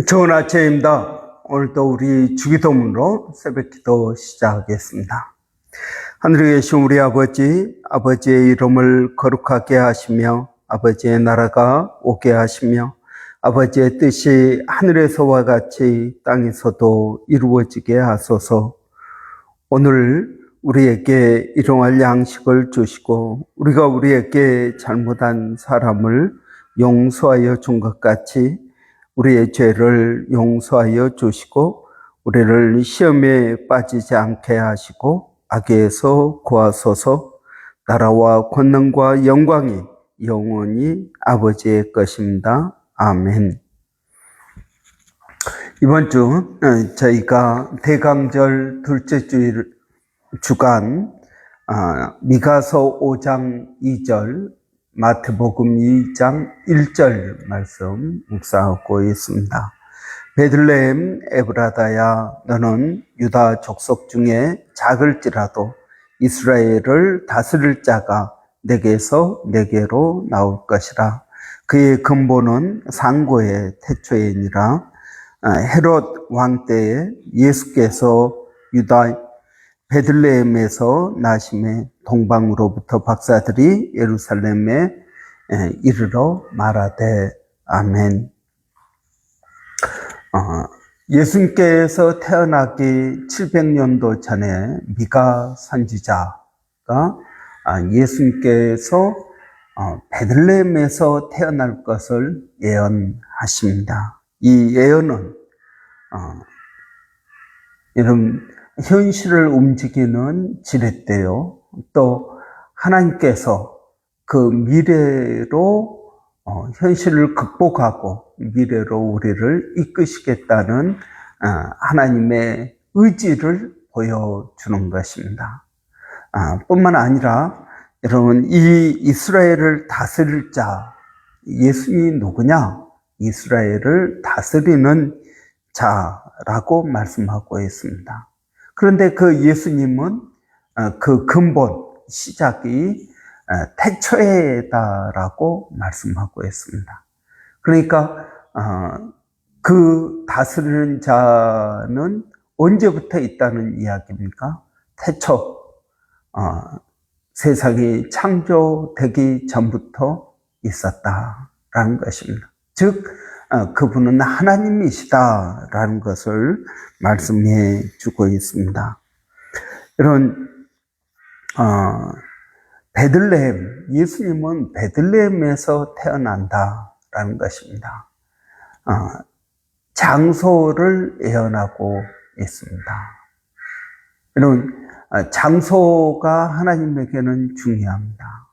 좋은 아침입니다. 오늘도 우리 주기도문으로 새벽기도 시작하겠습니다. 하늘에 계신 우리 아버지, 아버지의 이름을 거룩하게 하시며 아버지의 나라가 오게 하시며 아버지의 뜻이 하늘에서와 같이 땅에서도 이루어지게 하소서. 오늘 우리에게 일용할 양식을 주시고 우리가 우리에게 잘못한 사람을 용서하여 준 것 같이 우리의 죄를 용서하여 주시고 우리를 시험에 빠지지 않게 하시고 악에서 구하소서. 나라와 권능과 영광이 영원히 아버지의 것입니다. 아멘. 이번 주 저희가 대강절 둘째 주간 미가서 5장 2절 마태복음 2장 1절 말씀 묵상하고 있습니다. 베들레헴 에브라다야, 너는 유다 족속 중에 작을지라도 이스라엘을 다스릴 자가 내게서 내게로 나올 것이라. 그의 근본은 상고의 태초이니라. 헤롯 왕 때에 예수께서 유다 베들레헴에서 나심에 동방으로부터 박사들이 예루살렘에 이르러 말하되. 아멘. 예수님께서 태어나기 700년도 전에 미가 선지자가 예수님께서 베들레헴에서 태어날 것을 예언하십니다. 이 예언은 여러분 현실을 움직이는 지렛대요. 또 하나님께서 그 미래로 현실을 극복하고 미래로 우리를 이끄시겠다는 하나님의 의지를 보여주는 것입니다. 뿐만 아니라 여러분 이 이스라엘을 다스릴 자, 예수님이 누구냐? 이스라엘을 다스리는 자라고 말씀하고 있습니다. 그런데 그 예수님은 그 근본, 시작이 태초에다라고 말씀하고 있습니다. 그러니까 그 다스리는 자는 언제부터 있다는 이야기입니까? 태초, 세상이 창조되기 전부터 있었다라는 것입니다. 즉 그분은 하나님이시다라는 것을 말씀해 주고 있습니다. 이런 베들레헴, 예수님은 베들레헴에서 태어난다라는 것입니다. 장소를 예언하고 있습니다. 이런 장소가 하나님에게는 중요합니다.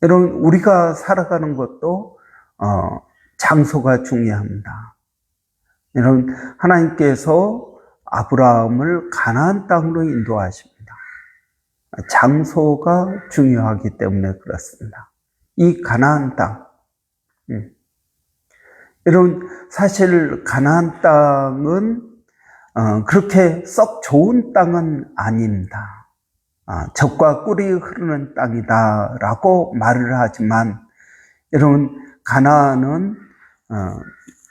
이런 우리가 살아가는 것도 장소가 중요합니다. 여러분, 하나님께서 아브라함을 가나안 땅으로 인도하십니다. 장소가 중요하기 때문에 그렇습니다. 이 가나안 땅, 여러분 사실 가나안 땅은 그렇게 썩 좋은 땅은 아닙니다. 젖과 꿀이 흐르는 땅이다라고 말을 하지만 여러분 가나안은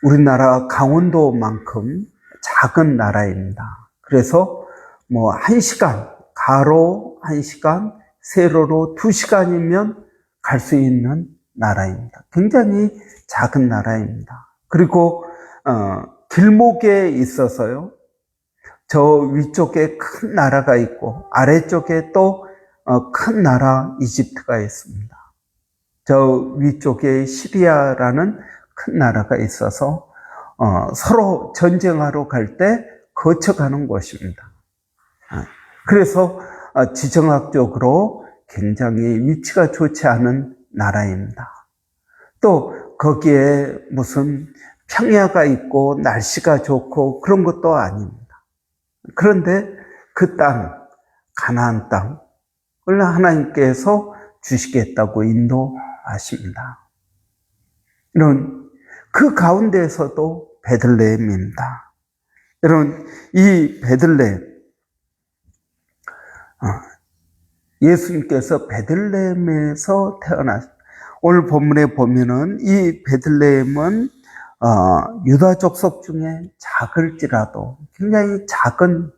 우리나라 강원도만큼 작은 나라입니다. 그래서 뭐 1시간, 가로 1시간, 세로로 2시간이면 갈 수 있는 나라입니다. 굉장히 작은 나라입니다. 그리고 길목에 있어서요, 저 위쪽에 큰 나라가 있고 아래쪽에 또 큰 나라 이집트가 있습니다. 저 위쪽에 시리아라는 큰 나라가 있어서 서로 전쟁하러 갈 때 거쳐가는 곳입니다. 그래서 지정학적으로 굉장히 위치가 좋지 않은 나라입니다. 또 거기에 무슨 평야가 있고 날씨가 좋고 그런 것도 아닙니다. 그런데 그 땅, 가나안 땅을 하나님께서 주시겠다고 인도하십니다. 이런 그 가운데에서도 베들레헴입니다. 여러분 이 베들레헴, 예수님께서 베들레헴에서 태어났습니다. 오늘 본문에 보면은 이 베들레헴은 유다 족속 중에 작을지라도 굉장히 작은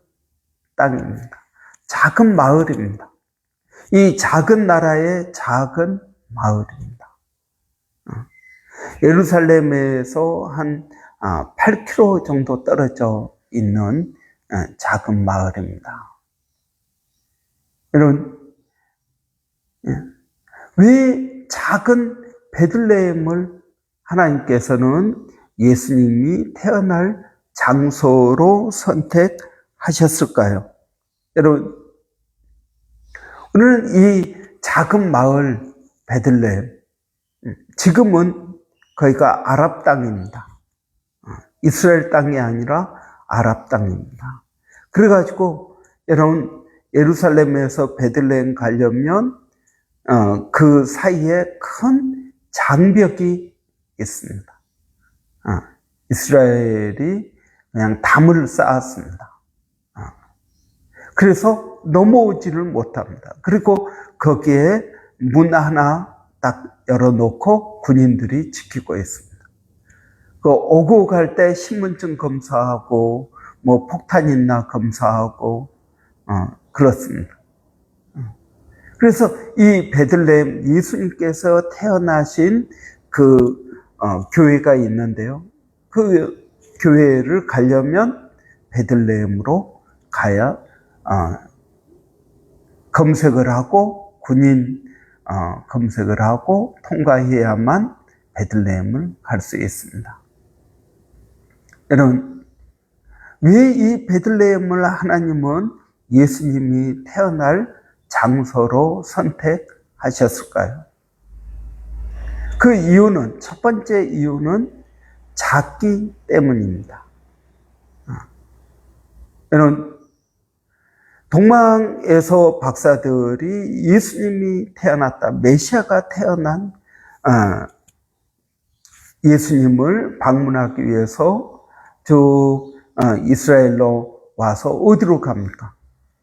땅입니다. 작은 마을입니다. 이 작은 나라의 작은 마을입니다. 예루살렘에서 한 8km 정도 떨어져 있는 작은 마을입니다. 여러분, 왜 작은 베들레헴을 하나님께서는 예수님이 태어날 장소로 선택하셨을까요? 여러분, 오늘은 이 작은 마을 베들레헴, 지금은 거기가 아랍 땅입니다. 이스라엘 땅이 아니라 아랍 땅입니다. 그래가지고 여러분, 예루살렘에서 베들레헴 가려면 그 사이에 큰 장벽이 있습니다. 이스라엘이 그냥 담을 쌓았습니다. 그래서 넘어오지를 못합니다. 그리고 거기에 문 하나 딱 열어놓고 군인들이 지키고 있습니다. 그 오고 갈 때 신분증 검사하고 뭐 폭탄 있나 검사하고 그렇습니다. 그래서 이 베들레헴, 예수님께서 태어나신 그 교회가 있는데요. 그 교회를 가려면 베들레헴으로 가야 검색을 하고 군인 검색을 하고 통과해야만 베들레헴을 갈 수 있습니다. 여러분, 왜 이 베들레헴을 하나님은 예수님이 태어날 장소로 선택하셨을까요? 그 이유는, 첫 번째 이유는 작기 때문입니다. 여러분, 동방에서 박사들이 예수님이 태어났다, 메시아가 태어난 예수님을 방문하기 위해서 이스라엘로 와서 어디로 갑니까?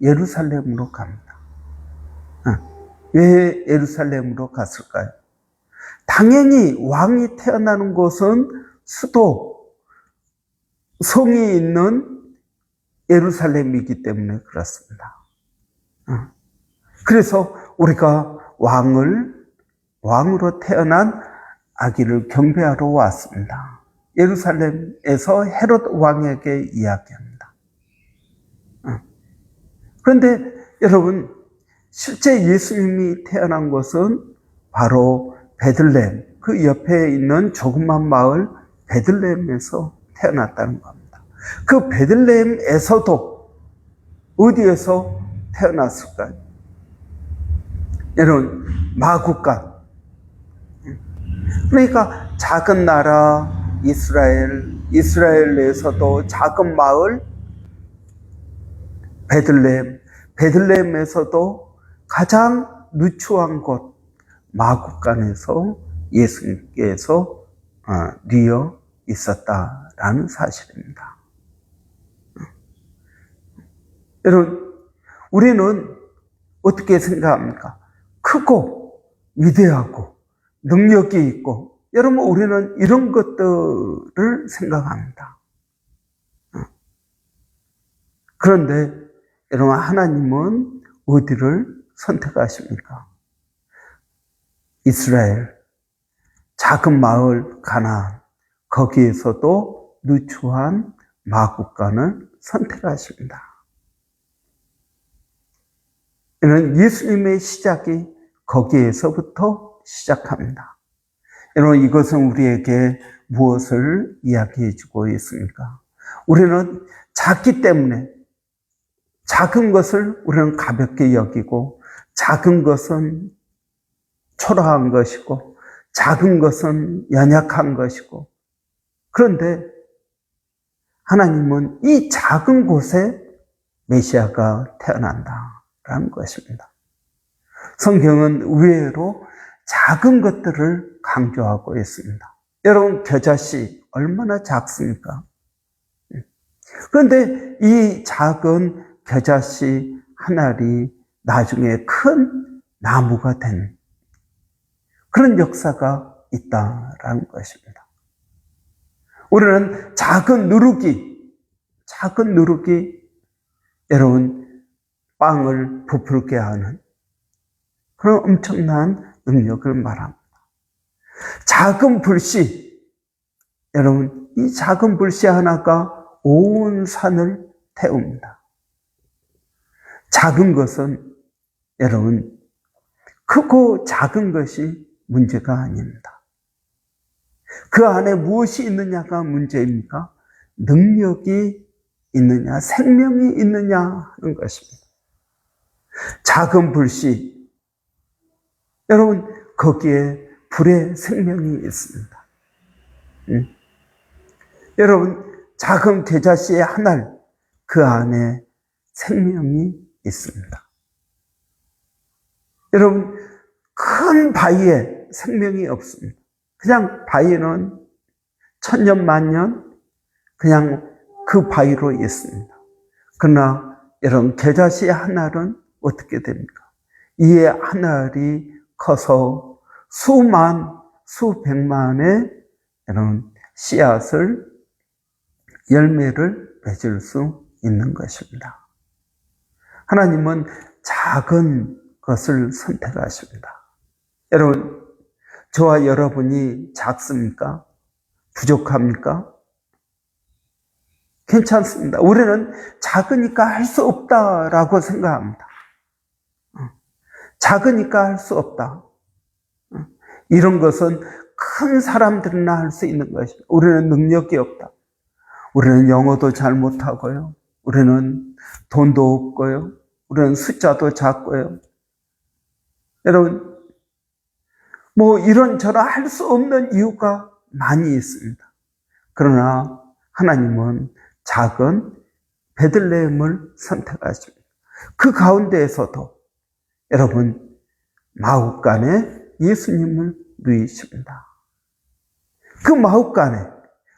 예루살렘으로 갑니다. 왜 예루살렘으로 갔을까요? 당연히 왕이 태어나는 곳은 수도, 성이 있는 예루살렘이기 때문에 그렇습니다. 그래서 우리가 왕으로 태어난 아기를 경배하러 왔습니다. 예루살렘에서 헤롯 왕에게 이야기합니다. 그런데 여러분, 실제 예수님이 태어난 것은 바로 베들레헴, 그 옆에 있는 조그만 마을 베들레헴에서 태어났다는 겁니다. 그 베들레헴에서도 어디에서 태어났을까요? 여러분, 마구간. 그러니까 작은 나라 이스라엘에서도 작은 마을 베들레헴에서도 가장 누추한 곳 마구간에서 예수님께서 뉘어 있었다라는 사실입니다. 여러분, 우리는 어떻게 생각합니까? 크고 위대하고 능력이 있고, 여러분, 우리는 이런 것들을 생각합니다. 그런데 여러분, 하나님은 어디를 선택하십니까? 이스라엘, 작은 마을 가나안, 거기에서도 누추한 마구간을 선택하십니다. 이는 예수님의 시작이 거기에서부터 시작합니다. 여러분, 이것은 우리에게 무엇을 이야기해 주고 있습니까? 우리는 작기 때문에 작은 것을 우리는 가볍게 여기고, 작은 것은 초라한 것이고, 작은 것은 연약한 것이고, 그런데 하나님은 이 작은 곳에 메시아가 태어난다라는 것입니다. 성경은 의외로 작은 것들을 강조하고 있습니다. 여러분, 겨자씨 얼마나 작습니까? 그런데 이 작은 겨자씨 한 알이 나중에 큰 나무가 된 그런 역사가 있다라는 것입니다. 우리는 작은 누룩이 여러분 빵을 부풀게 하는 그런 엄청난 능력을 말합니다. 작은 불씨, 여러분 이 작은 불씨 하나가 온 산을 태웁니다. 작은 것은 여러분 크고 작은 것이 문제가 아닙니다. 그 안에 무엇이 있느냐가 문제입니까? 능력이 있느냐, 생명이 있느냐 하는 것입니다. 작은 불씨, 여러분 거기에 불의 생명이 있습니다. 여러분 작은 겨자씨의 한 알, 그 안에 생명이 있습니다. 여러분 큰 바위에 생명이 없습니다. 그냥 바위는 천년 만년 그냥 그 바위로 있습니다. 그러나 여러분 겨자씨 한 알은 어떻게 됩니까? 이에 한 알이 커서 수백만의 여러분 씨앗을 열매를 맺을 수 있는 것입니다. 하나님은 작은 것을 선택하십니다. 여러분, 저와 여러분이 작습니까? 부족합니까? 괜찮습니다. 우리는 작으니까 할 수 없다라고 생각합니다. 작으니까 할 수 없다. 이런 것은 큰 사람들이나 할 수 있는 것입니다. 우리는 능력이 없다. 우리는 영어도 잘 못하고요. 우리는 돈도 없고요. 우리는 숫자도 작고요. 여러분, 이런저런 할 수 없는 이유가 많이 있습니다. 그러나 하나님은 작은 베들레헴을 선택하십니다. 그 가운데에서도 여러분 마हु간에 예수님을 누이십니다. 그 마हु간에,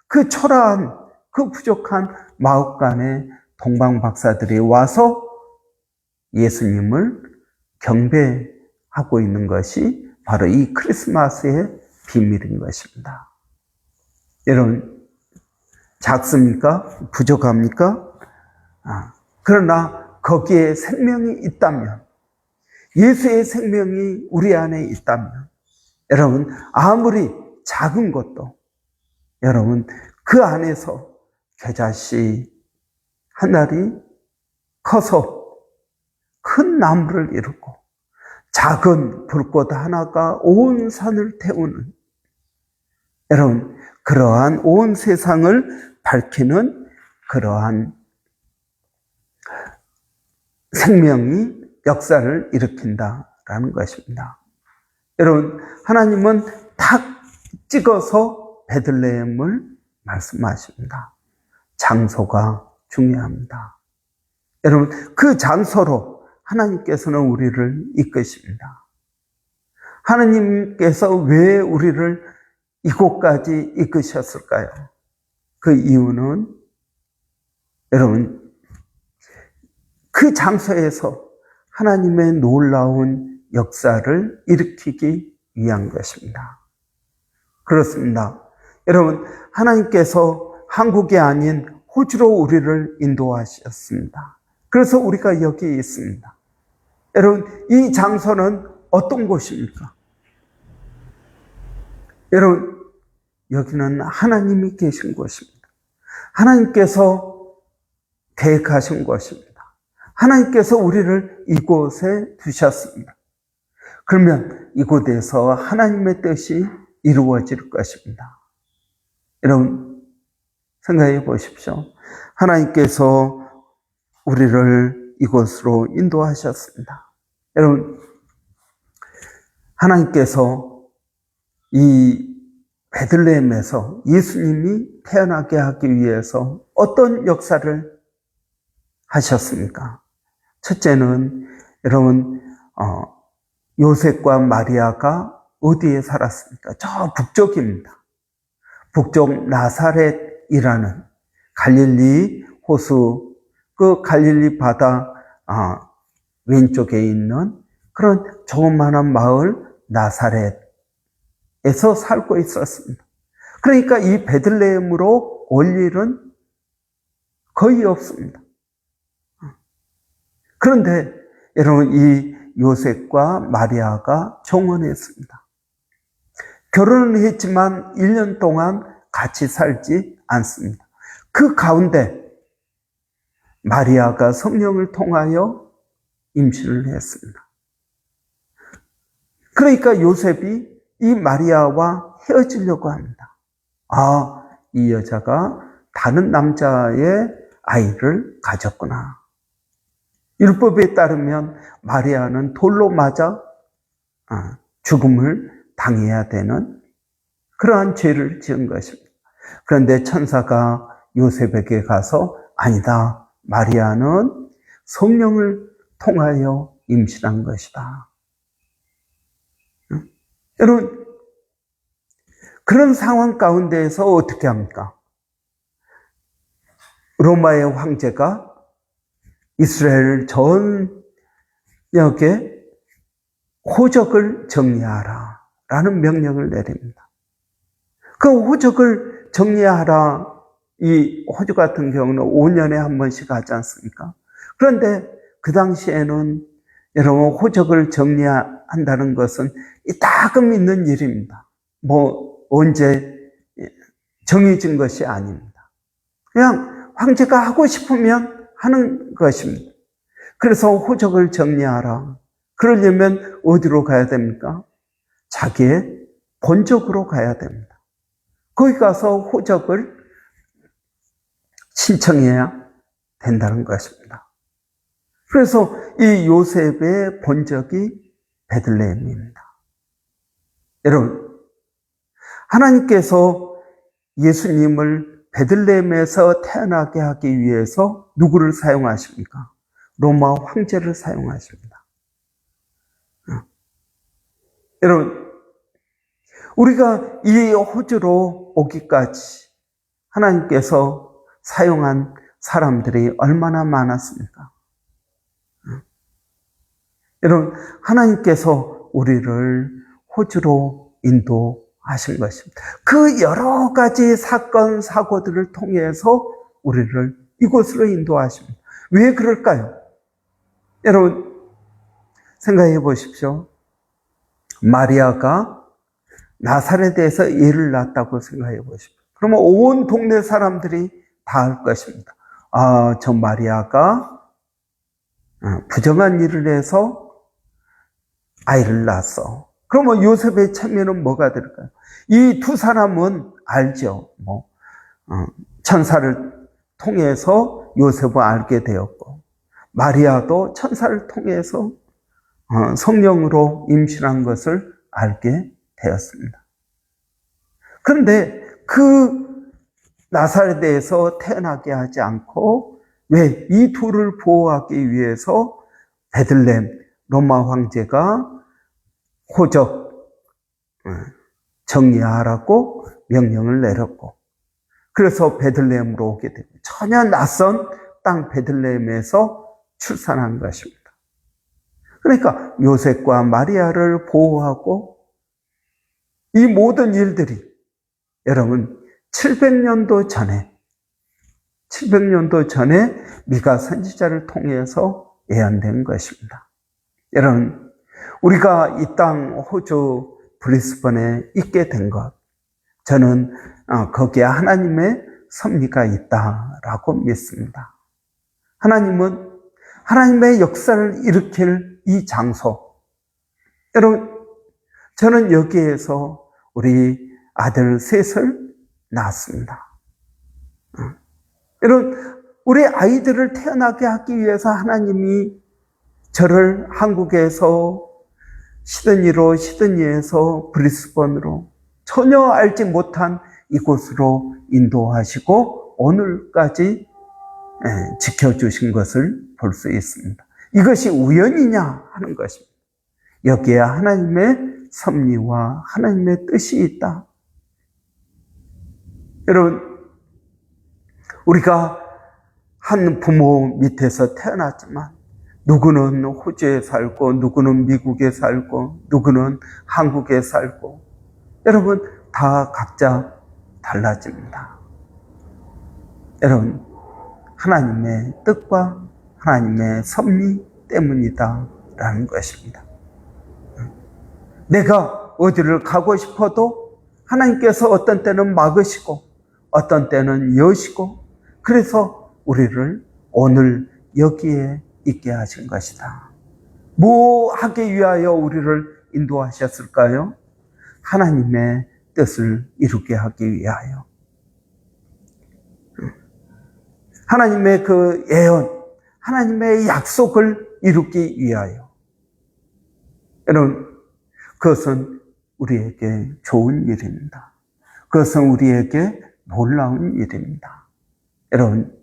그 초라한, 그 부족한 마हु간에 동방 박사들이 와서 예수님을 경배하고 있는 것이 바로 이 크리스마스의 비밀인 것입니다. 여러분, 작습니까? 부족합니까? 그러나 거기에 생명이 있다면, 예수의 생명이 우리 안에 있다면, 여러분, 아무리 작은 것도, 여러분, 그 안에서 겨자씨 한 알이 커서 큰 나무를 이루고, 작은 불꽃 하나가 온 산을 태우는, 여러분, 그러한 온 세상을 밝히는 그러한 생명이 역사를 일으킨다라는 것입니다. 여러분, 하나님은 탁 찍어서 베들레헴을 말씀하십니다. 장소가 중요합니다. 여러분, 그 장소로 하나님께서는 우리를 이끄십니다. 하나님께서 왜 우리를 이곳까지 이끄셨을까요? 그 이유는 여러분, 그 장소에서 하나님의 놀라운 역사를 일으키기 위한 것입니다. 그렇습니다. 여러분, 하나님께서 한국이 아닌 호주로 우리를 인도하셨습니다. 그래서 우리가 여기 있습니다. 여러분, 이 장소는 어떤 곳입니까? 여러분, 여기는 하나님이 계신 곳입니다. 하나님께서 계획하신 곳입니다. 하나님께서 우리를 이곳에 두셨습니다. 그러면 이곳에서 하나님의 뜻이 이루어질 것입니다. 여러분, 생각해 보십시오. 하나님께서 우리를 이곳으로 인도하셨습니다. 여러분, 하나님께서 이 베들레헴에서 예수님이 태어나게 하기 위해서 어떤 역사를 하셨습니까? 첫째는 여러분, 요셉과 마리아가 어디에 살았습니까? 저 북쪽입니다. 북쪽 나사렛이라는 갈릴리 호수, 그 갈릴리 바다 왼쪽에 있는 그런 조그마한 마을 나사렛에서 살고 있었습니다. 그러니까 이 베들레헴으로 올 일은 거의 없습니다. 그런데 여러분, 이 요셉과 마리아가 종언했습니다. 결혼은 했지만 1년 동안 같이 살지 않습니다. 그 가운데 마리아가 성령을 통하여 임신을 했습니다. 그러니까 요셉이 이 마리아와 헤어지려고 합니다. 이 여자가 다른 남자의 아이를 가졌구나. 율법에 따르면 마리아는 돌로 맞아 죽음을 당해야 되는 그러한 죄를 지은 것입니다. 그런데 천사가 요셉에게 가서 아니다, 마리아는 성령을 통하여 임신한 것이다. 여러분, 그런 상황 가운데에서 어떻게 합니까? 로마의 황제가 이스라엘 전역에 호적을 정리하라 라는 명령을 내립니다. 그 호적을 정리하라, 이 호주 같은 경우는 5년에 한 번씩 하지 않습니까? 그런데 그 당시에는 여러분, 호적을 정리한다는 것은 이따금 있는 일입니다. 언제 정해진 것이 아닙니다. 그냥 황제가 하고 싶으면 하는 것입니다. 그래서 호적을 정리하라. 그러려면 어디로 가야 됩니까? 자기의 본적으로 가야 됩니다. 거기 가서 호적을 신청해야 된다는 것입니다. 그래서 이 요셉의 본적이 베들레헴입니다. 여러분, 하나님께서 예수님을 베들레헴에서 태어나게 하기 위해서 누구를 사용하십니까? 로마 황제를 사용하십니다. 여러분, 우리가 이 호주로 오기까지 하나님께서 사용한 사람들이 얼마나 많았습니까? 여러분, 하나님께서 우리를 호주로 인도하신 것입니다. 그 여러 가지 사건, 사고들을 통해서 우리를 이곳으로 인도하십니다. 왜 그럴까요? 여러분, 생각해 보십시오. 마리아가 나사렛에서 애를 낳았다고 생각해 보십시오. 그러면 온 동네 사람들이 다 알 것입니다. 저 마리아가 부정한 일을 해서 아이를 낳았어. 그러면 요셉의 체면은 뭐가 될까요? 이 두 사람은 알죠. 천사를 통해서 요셉을 알게 되었고, 마리아도 천사를 통해서 성령으로 임신한 것을 알게 되었습니다. 그런데 그 나사렛에서 태어나게 하지 않고 왜 이 둘을 보호하기 위해서 베들레헴 로마 황제가 호적 정리하라고 명령을 내렸고, 그래서 베들레헴으로 오게 되고 전혀 낯선 땅 베들레헴에서 출산한 것입니다. 그러니까 요셉과 마리아를 보호하고 이 모든 일들이 여러분 700년도 전에 미가 선지자를 통해서 예언된 것입니다. 여러분, 우리가 이 땅 호주 브리스번에 있게 된 것, 저는 거기에 하나님의 섭리가 있다라고 믿습니다. 하나님은 하나님의 역사를 일으킬 이 장소, 여러분, 저는 여기에서 우리 아들 셋을 낳았습니다. 여러분, 우리 아이들을 태어나게 하기 위해서 하나님이 저를 한국에서 시드니에서 브리스번으로 전혀 알지 못한 이곳으로 인도하시고 오늘까지 지켜주신 것을 볼 수 있습니다. 이것이 우연이냐 하는 것입니다. 여기에 하나님의 섭리와 하나님의 뜻이 있다. 여러분, 우리가 한 부모 밑에서 태어났지만 누구는 호주에 살고 누구는 미국에 살고 누구는 한국에 살고, 여러분 다 각자 달라집니다. 여러분, 하나님의 뜻과 하나님의 섭리 때문이다 라는 것입니다. 내가 어디를 가고 싶어도 하나님께서 어떤 때는 막으시고 어떤 때는 여시고, 그래서 우리를 오늘 여기에 있게 하신 것이다. 뭐 하기 위하여 우리를 인도하셨을까요? 하나님의 뜻을 이루게 하기 위하여. 하나님의 그 예언, 하나님의 약속을 이루기 위하여. 여러분, 그것은 우리에게 좋은 일입니다. 그것은 우리에게 놀라운 일입니다. 여러분,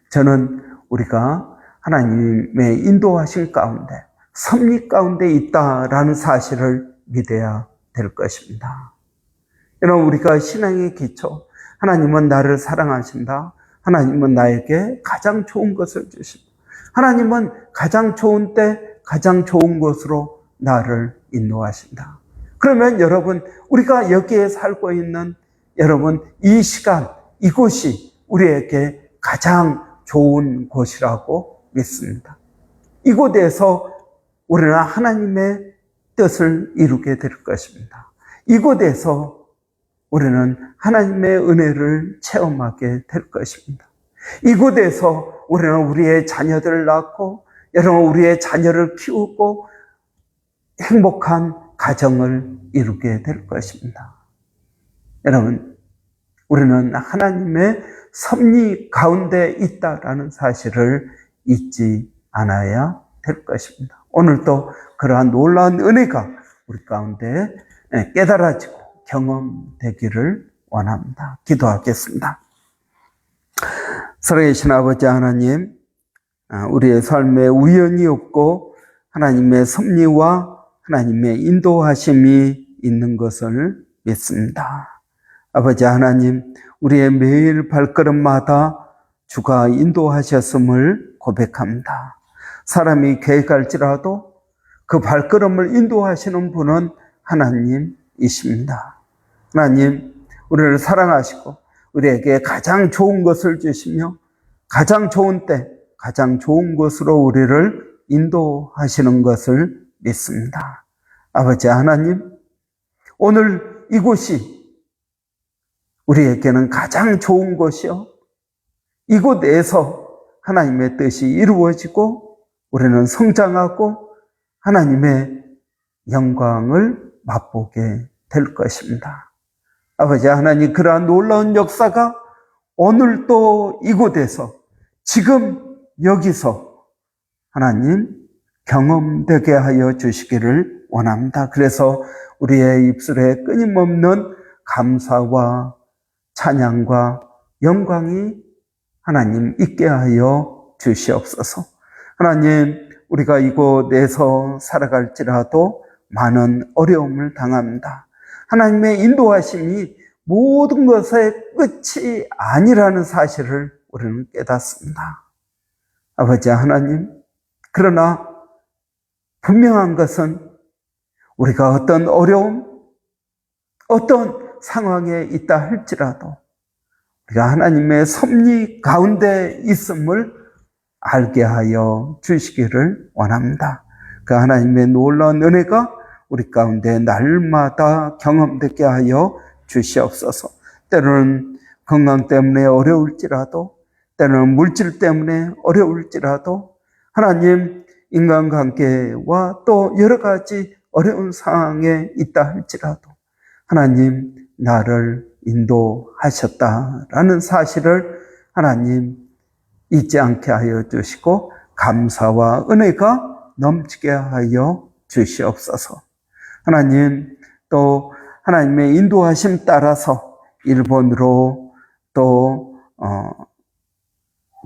저는 우리가 하나님의 인도하신 가운데, 섭리 가운데 있다라는 사실을 믿어야 될 것입니다. 여러분, 우리가 신앙의 기초, 하나님은 나를 사랑하신다. 하나님은 나에게 가장 좋은 것을 주십니다. 하나님은 가장 좋은 때 가장 좋은 것으로 나를 인도하신다. 그러면 여러분, 우리가 여기에 살고 있는 여러분, 이 시간, 이곳이 우리에게 가장 좋은 곳이라고 믿습니다. 이곳에서 우리는 하나님의 뜻을 이루게 될 것입니다. 이곳에서 우리는 하나님의 은혜를 체험하게 될 것입니다. 이곳에서 우리는 우리의 자녀들을 낳고, 여러분, 우리의 자녀를 키우고 행복한 가정을 이루게 될 것입니다. 여러분, 우리는 하나님의 섭리 가운데 있다라는 사실을 잊지 않아야 될 것입니다. 오늘도 그러한 놀라운 은혜가 우리 가운데 깨달아지고 경험되기를 원합니다. 기도하겠습니다. 살아계신 아버지 하나님, 우리의 삶에 우연이 없고 하나님의 섭리와 하나님의 인도하심이 있는 것을 믿습니다. 아버지 하나님, 우리의 매일 발걸음마다 주가 인도하셨음을 고백합니다. 사람이 계획할지라도 그 발걸음을 인도하시는 분은 하나님이십니다. 하나님, 우리를 사랑하시고 우리에게 가장 좋은 것을 주시며 가장 좋은 때 가장 좋은 것으로 우리를 인도하시는 것을 믿습니다. 아버지 하나님, 오늘 이곳이 우리에게는 가장 좋은 곳이요, 이곳에서 하나님의 뜻이 이루어지고 우리는 성장하고 하나님의 영광을 맛보게 될 것입니다. 아버지 하나님, 그러한 놀라운 역사가 오늘 또 이곳에서, 지금 여기서 하나님 경험되게 하여 주시기를 원합니다. 그래서 우리의 입술에 끊임없는 감사와 찬양과 영광이 하나님 있게 하여 주시옵소서. 하나님, 우리가 이곳에서 살아갈지라도 많은 어려움을 당합니다. 하나님의 인도하심이 모든 것의 끝이 아니라는 사실을 우리는 깨닫습니다. 아버지 하나님, 그러나 분명한 것은 우리가 어떤 어려움, 어떤 상황에 있다 할지라도 우리가 하나님의 섭리 가운데 있음을 알게 하여 주시기를 원합니다. 그 하나님의 놀라운 은혜가 우리 가운데 날마다 경험되게 하여 주시옵소서. 때로는 건강 때문에 어려울지라도, 때로는 물질 때문에 어려울지라도, 하나님 인간관계와 또 여러 가지 어려운 상황에 있다 할지라도 하나님 나를 인도하셨다라는 사실을 하나님 잊지 않게 하여 주시고 감사와 은혜가 넘치게 하여 주시옵소서. 하나님, 또 하나님의 인도하심 따라서 일본으로, 또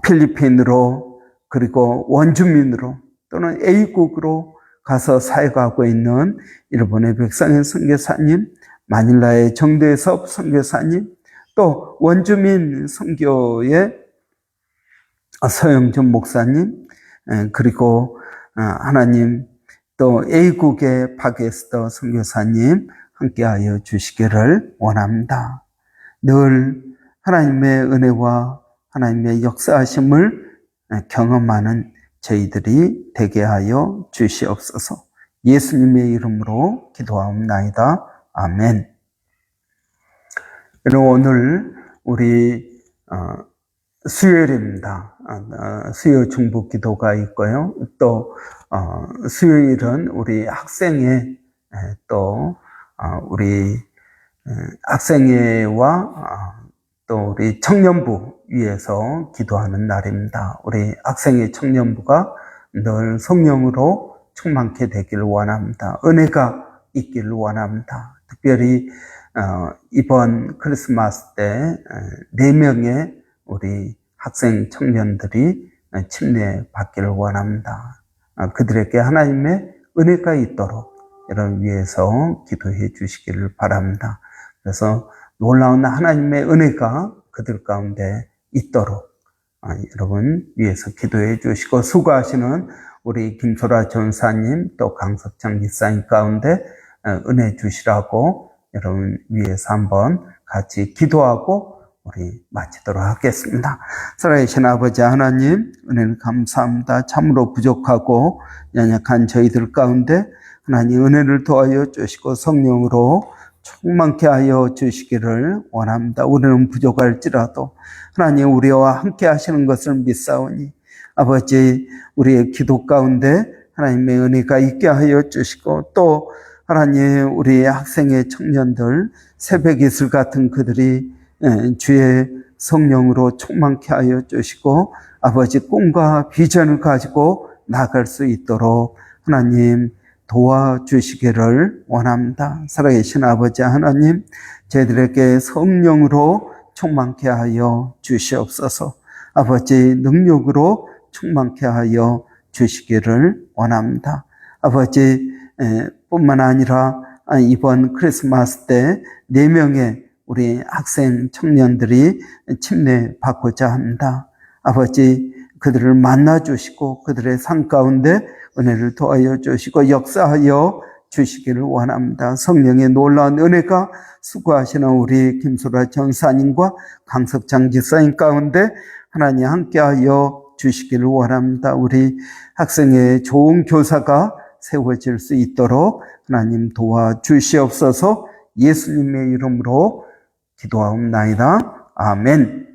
필리핀으로, 그리고 원주민으로, 또는 A국으로 가서 사역하고 있는 일본의 백상현 선교사님, 마닐라의 정대섭 선교사님, 또 원주민 선교의 서영준 목사님, 그리고 하나님 또 A국의 박에스더 선교사님 함께하여 주시기를 원합니다. 늘 하나님의 은혜와 하나님의 역사하심을 경험하는 저희들이 되게 하여 주시옵소서. 예수님의 이름으로 기도하옵나이다. 아멘. 여러분, 오늘 우리 수요일입니다. 수요 중보 기도가 있고요. 또 수요일은 우리 학생회, 또 우리 학생회와 또 우리 청년부 위해서 기도하는 날입니다. 우리 학생회 청년부가 늘 성령으로 충만케 되기를 원합니다. 은혜가 있기를 원합니다. 특별히 이번 크리스마스 때 4명의 우리 학생 청년들이 침례 받기를 원합니다. 그들에게 하나님의 은혜가 있도록 여러분 위해서 기도해 주시기를 바랍니다. 그래서 놀라운 하나님의 은혜가 그들 가운데 있도록 여러분 위해서 기도해 주시고, 수고하시는 우리 김소라 전사님 또 강석창 집사님 가운데 은혜 주시라고 여러분 위해서 한번 같이 기도하고 우리 마치도록 하겠습니다. 살아계신 아버지 하나님, 은혜를 감사합니다. 참으로 부족하고 연약한 저희들 가운데 하나님 은혜를 도와여 주시고 성령으로 충만케 하여 주시기를 원합니다. 우리는 부족할지라도 하나님 우리와 함께 하시는 것을 믿사오니 아버지, 우리의 기도 가운데 하나님의 은혜가 있게 하여 주시고, 또 하나님 우리의 학생의 청년들, 새벽 이슬 같은 그들이 주의 성령으로 충만케 하여 주시고 아버지 꿈과 비전을 가지고 나갈 수 있도록 하나님 도와주시기를 원합니다. 살아계신 아버지 하나님, 저희들에게 성령으로 충만케 하여 주시옵소서. 아버지, 능력으로 충만케 하여 주시기를 원합니다. 아버지 뿐만 아니라 이번 크리스마스 때 4명의 우리 학생 청년들이 침례 받고자 합니다. 아버지, 그들을 만나 주시고 그들의 삶 가운데 은혜를 도와여 주시고 역사하여 주시기를 원합니다. 성령의 놀라운 은혜가 수고하시는 우리 김소라 전사님과 강석장 집사님 가운데 하나님 함께하여 주시기를 원합니다. 우리 학생의 좋은 교사가 세워질 수 있도록 하나님 도와주시옵소서. 예수님의 이름으로 기도하옵나이다. 아멘.